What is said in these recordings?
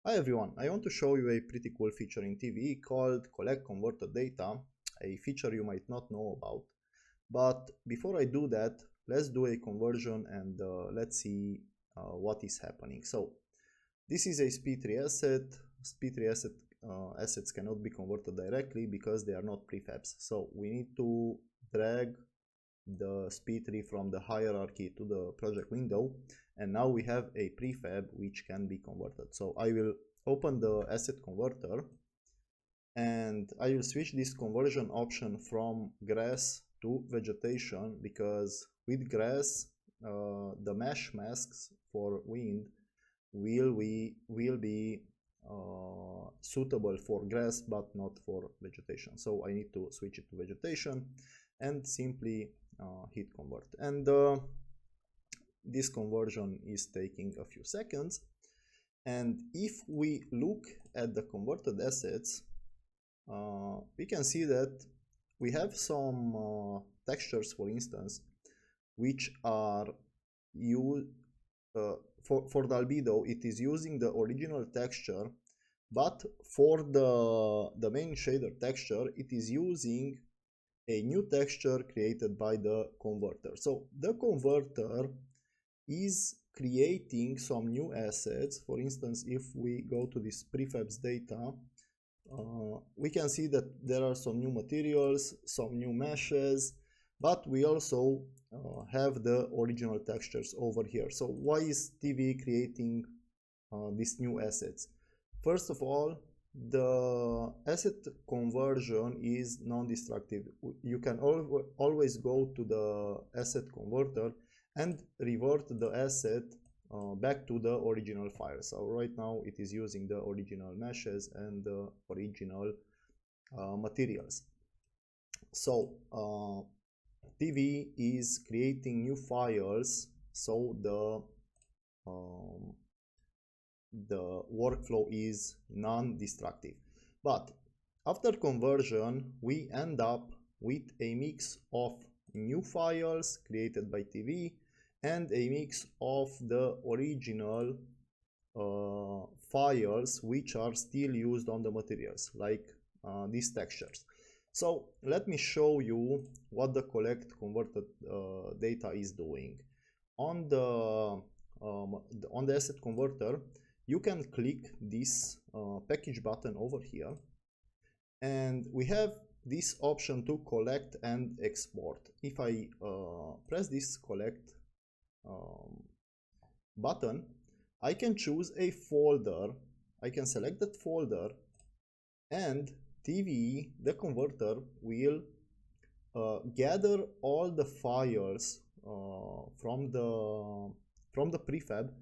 Hi everyone, I want to show you a pretty cool feature in TV called Collect Converted Data, a feature you might not know about. But before I do that, let's do a conversion and let's see what is happening. So this is a SP3 asset. SP3 assets cannot be converted directly because they are not prefabs. So we need to drag the SP3 from the hierarchy to the project window, and now we have a prefab which can be converted. So I will open the asset converter and I will switch this conversion option from grass to vegetation, because with grass the mesh masks for wind will be suitable for grass but not for vegetation. So I need to switch it to vegetation and simply hit convert, and this conversion is taking a few seconds. And if we look at the converted assets, we can see that we have some textures, for instance, which are used for the albedo. It is using the original texture, but for the main shader texture it is using a new texture created by the converter. So the converter is creating some new assets. For instance, if we go to this prefabs data, we can see that there are some new materials, some new meshes, but we also have the original textures over here. So why is TV creating these new assets? First of all, the asset conversion is non-destructive. You can always go to the asset converter and revert the asset back to the original file. So right now it is using the original meshes and the original materials. So TV is creating new files, so the workflow is non-destructive. But after conversion we end up with a mix of new files created by TV and a mix of the original files which are still used on the materials, like these textures. So let me show you what the collect converted data is doing. On the asset converter, you can click this package button over here, and we have this option to collect and export. If I press this collect button, I can choose a folder. I can select that folder, and TV, the converter, will gather all the files from the prefab,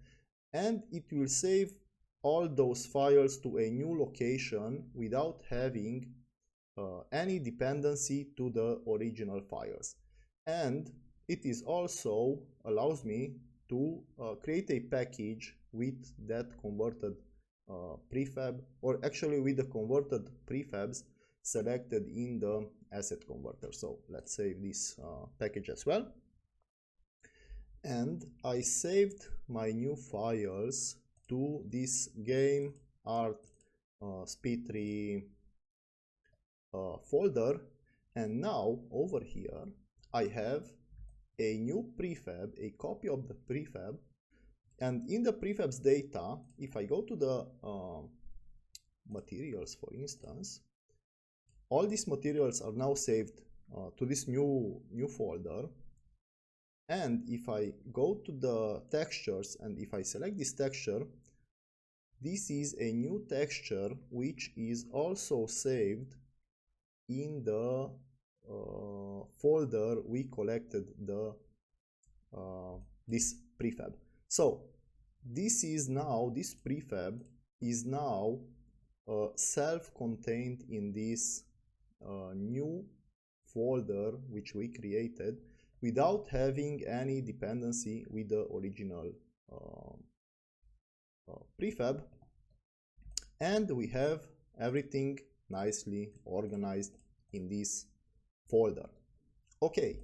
and it will save all those files to a new location without having any dependency to the original files. And it is also allows me to create a package with that converted prefab, or actually with the converted prefabs selected in the asset converter. So let's save this package as well. And I saved my new files to this game art sp3 folder, and now over here I have a new prefab, a copy of the prefab. And in the prefabs data, if I go to the materials, for instance, all these materials are now saved to this new folder. And if I go to the textures and if I select this texture, this is a new texture which is also saved in the folder we collected this prefab. So this prefab is now self-contained in this new folder which we created, without having any dependency with the original prefab, and we have everything nicely organized in this folder. Okay,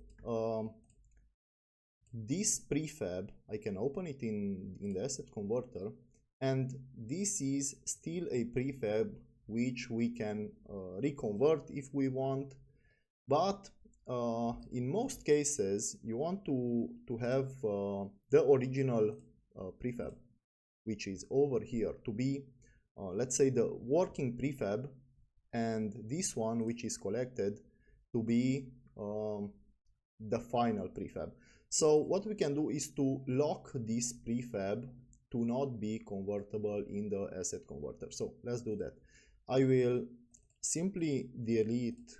this prefab, I can open it in the asset converter, and this is still a prefab which we can reconvert if we want, but in most cases you want to have the original prefab, which is over here, to be let's say the working prefab, and this one which is collected to be the final prefab. So what we can do is to lock this prefab to not be convertible in the asset converter. So let's do that. I will simply delete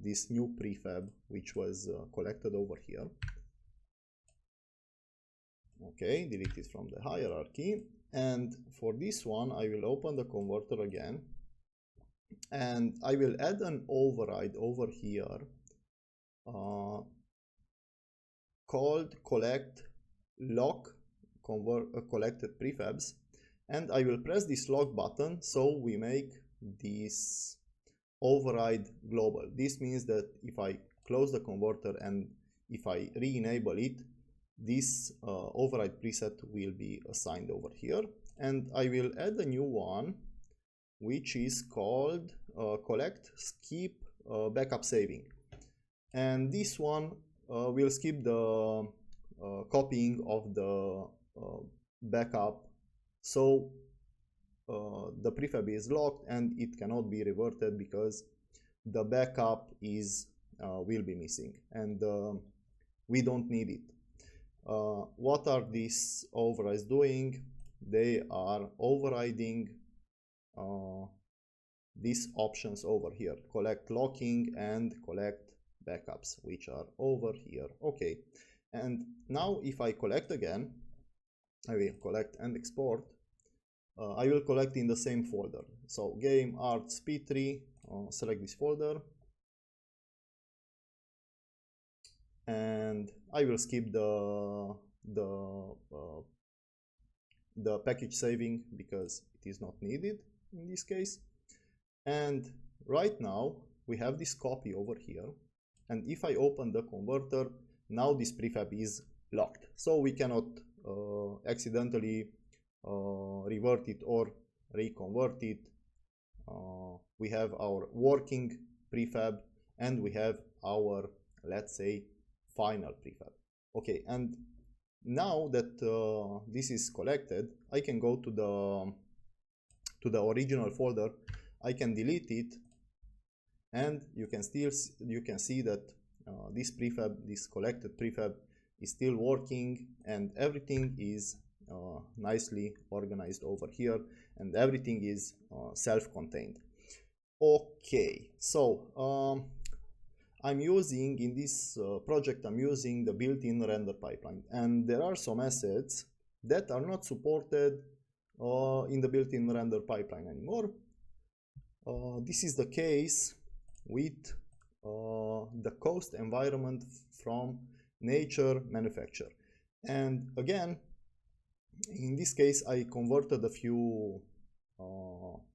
this new prefab which was collected over here. Okay, delete it from the hierarchy, and for this one I will open the converter again, and I will add an override over here called collect lock collected prefabs, and I will press this lock button so we make this override global. This means that if I close the converter and if I re-enable it, this override preset will be assigned over here, and I will add a new one which is called collect skip backup saving, and this one will skip the copying of the backup, so the prefab is locked and it cannot be reverted because the backup is will be missing, and we don't need it. What are these overrides doing? They are overriding these options over here, collect locking and collect backups, which are over here. Okay, and now if I collect again, I will collect and export. I will collect in the same folder. So game arts p3, select this folder, and I will skip the package saving because it is not needed in this case. And right now we have this copy over here, and if I open the converter, now this prefab is locked, so we cannot accidentally revert it or reconvert it. We have our working prefab and we have our, let's say, final prefab. Okay, and now that this is collected, I can go to the original folder. I can delete it, and you can see that this prefab, this collected prefab, is still working, and everything is nicely organized over here, and everything is self-contained. Okay, so I'm using in this project, I'm using the built-in render pipeline, and there are some assets that are not supported in the built-in render pipeline anymore. This is the case with the coast environment from nature manufacture, and again in this case I converted a few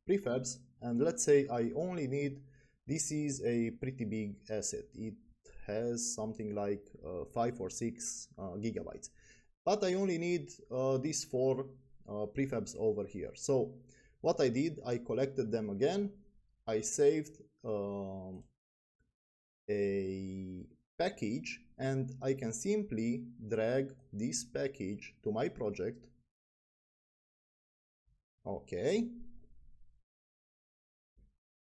prefabs, and let's say I only need, this is a pretty big asset, it has something like 5 or 6 gigabytes, but I only need these 4 prefabs over here. So what I did, I collected them again, I saved a package, and I can simply drag this package to my project. Okay,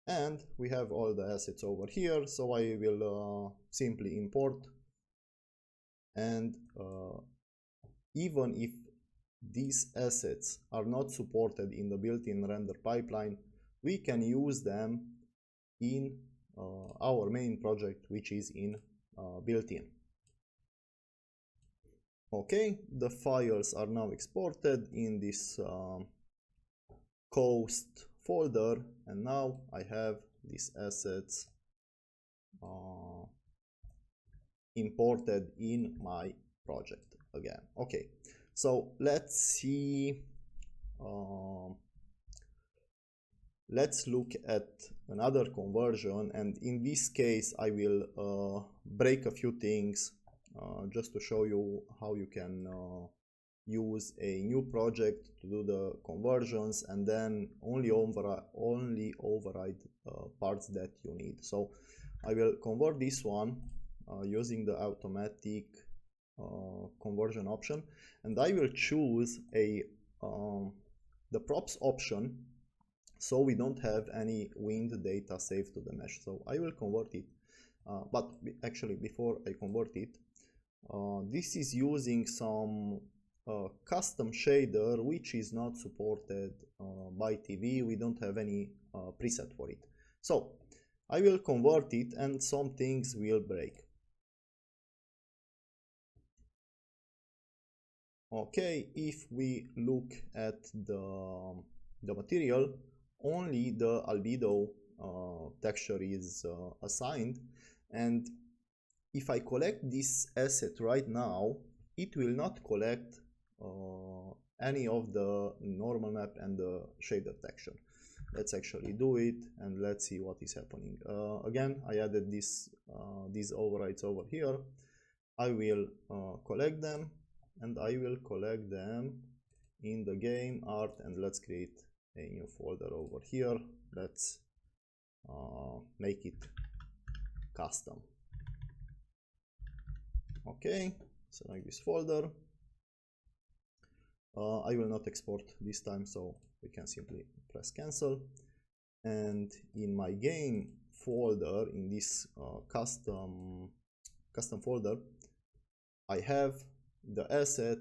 and we have all the assets over here, so I will simply import, and even if these assets are not supported in the built-in render pipeline, we can use them in our main project, which is in built-in. Okay, the files are now exported in this coast folder, and now I have these assets imported in my project again. Okay, so let's see, let's look at another conversion, and in this case I will break a few things just to show you how you can use a new project to do the conversions, and then only override parts that you need. So I will convert this one using the automatic conversion option, and I will choose the props option, so we don't have any wind data saved to the mesh. So I will convert it, but actually before I convert it, this is using some custom shader which is not supported by TV. We don't have any preset for it. So I will convert it and some things will break. Okay, if we look at the material, only the albedo texture is assigned, and if I collect this asset right now, it will not collect any of the normal map and the shader texture. Let's actually do it and let's see what is happening. Again, I added these overrides over here. I will collect them, and I will collect them in the game art, and let's create a new folder over here. Let's make it custom. Okay, select this folder. I will not export this time, so we can simply press cancel. And in my game folder, in this custom folder, I have the asset,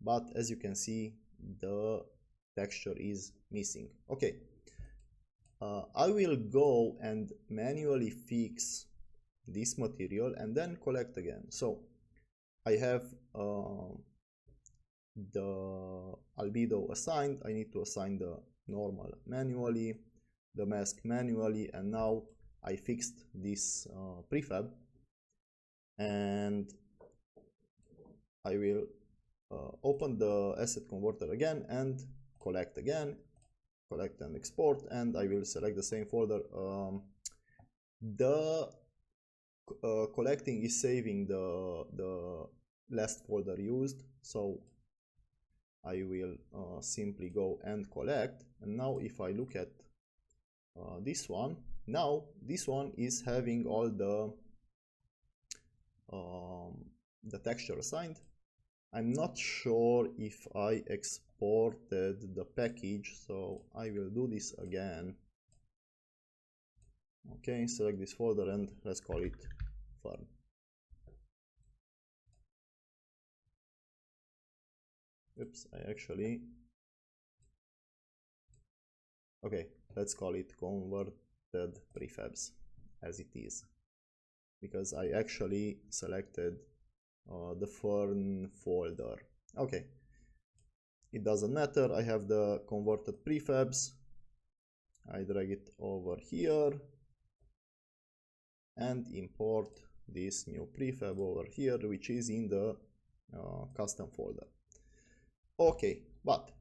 but as you can see, the texture is missing. Okay, I will go and manually fix this material and then collect again. So I have the albedo assigned. I need to assign the normal manually, the mask manually, and now I fixed this prefab, and I will open the asset converter again and collect again, collect and export, and I will select the same folder. The collecting is saving the last folder used, so I will simply go and collect. And now if I look at this one, now this one is having all the texture assigned. I'm not sure if I exported the package, so I will do this again. Okay, select this folder and let's call it farm. Oops, I actually... Okay, let's call it converted prefabs as it is, because I actually selected the fern folder. Okay, it doesn't matter. I have the converted prefabs. I drag it over here and import this new prefab over here, which is in the custom folder. Okay, but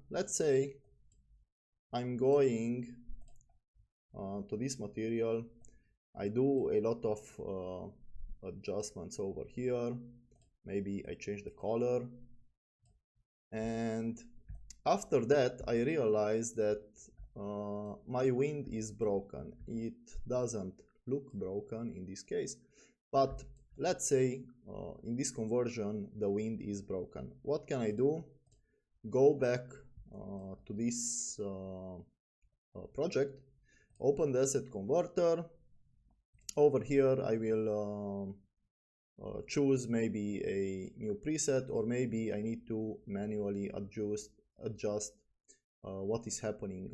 let's say I'm going to this material. I do a lot of adjustments over here. Maybe I change the color, and after that I realize that my wind is broken. It doesn't look broken in this case, but let's say in this conversion the wind is broken. What can I do? Go back to this project, open the asset converter. Over here I will choose maybe a new preset, or maybe I need to manually adjust what is happening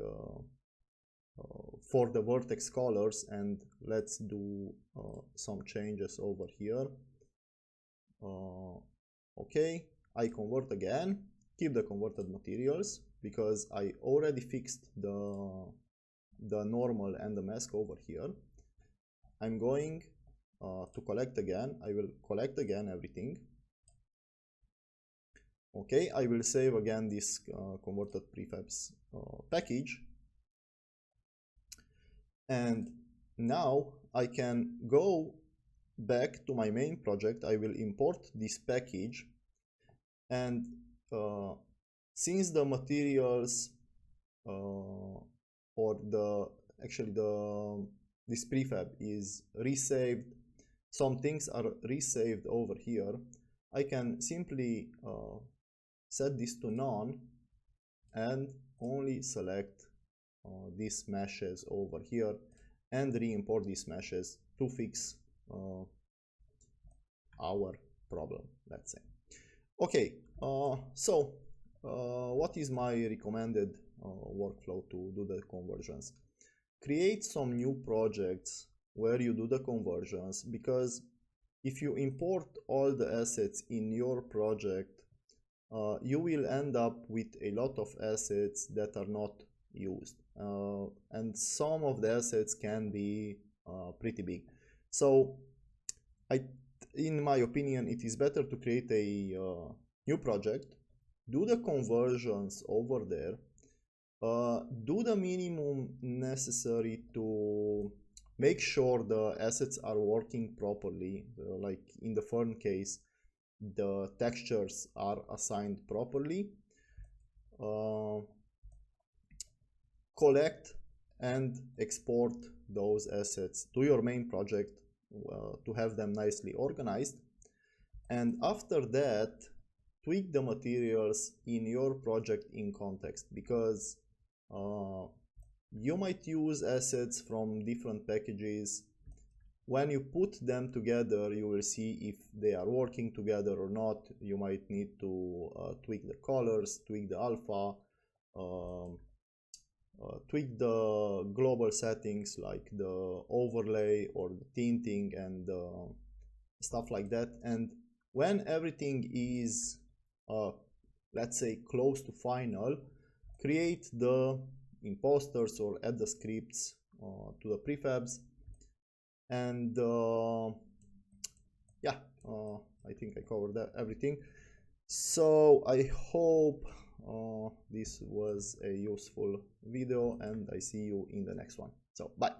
for the vertex colors, and let's do some changes over here. Okay, I convert again, keep the converted materials because I already fixed the normal and the mask over here. I'm going to collect again. I will collect again everything. Okay, I will save again this converted prefabs package, and now I can go back to my main project. I will import this package, And since the materials or this prefab is resaved, some things are resaved over here, I can simply set this to none and only select these meshes over here and re-import these meshes to fix our problem, let's say. Okay, what is my recommended workflow to do the conversions? Create some new projects where you do the conversions, because if you import all the assets in your project, you will end up with a lot of assets that are not used, and some of the assets can be pretty big. So in my opinion, it is better to create a new project, do the conversions over there, do the minimum necessary to make sure the assets are working properly, like in the fern case, the textures are assigned properly, collect and export those assets to your main project to have them nicely organized, and after that tweak the materials in your project in context, because you might use assets from different packages. When you put them together, you will see if they are working together or not. You might need to tweak the colors, tweak the alpha, tweak the global settings like the overlay or the tinting and stuff like that. And when everything is let's say close to final, create the imposters or add the scripts to the prefabs, and yeah, I think I covered everything. So I hope this was a useful video, and I see you in the next one. So bye.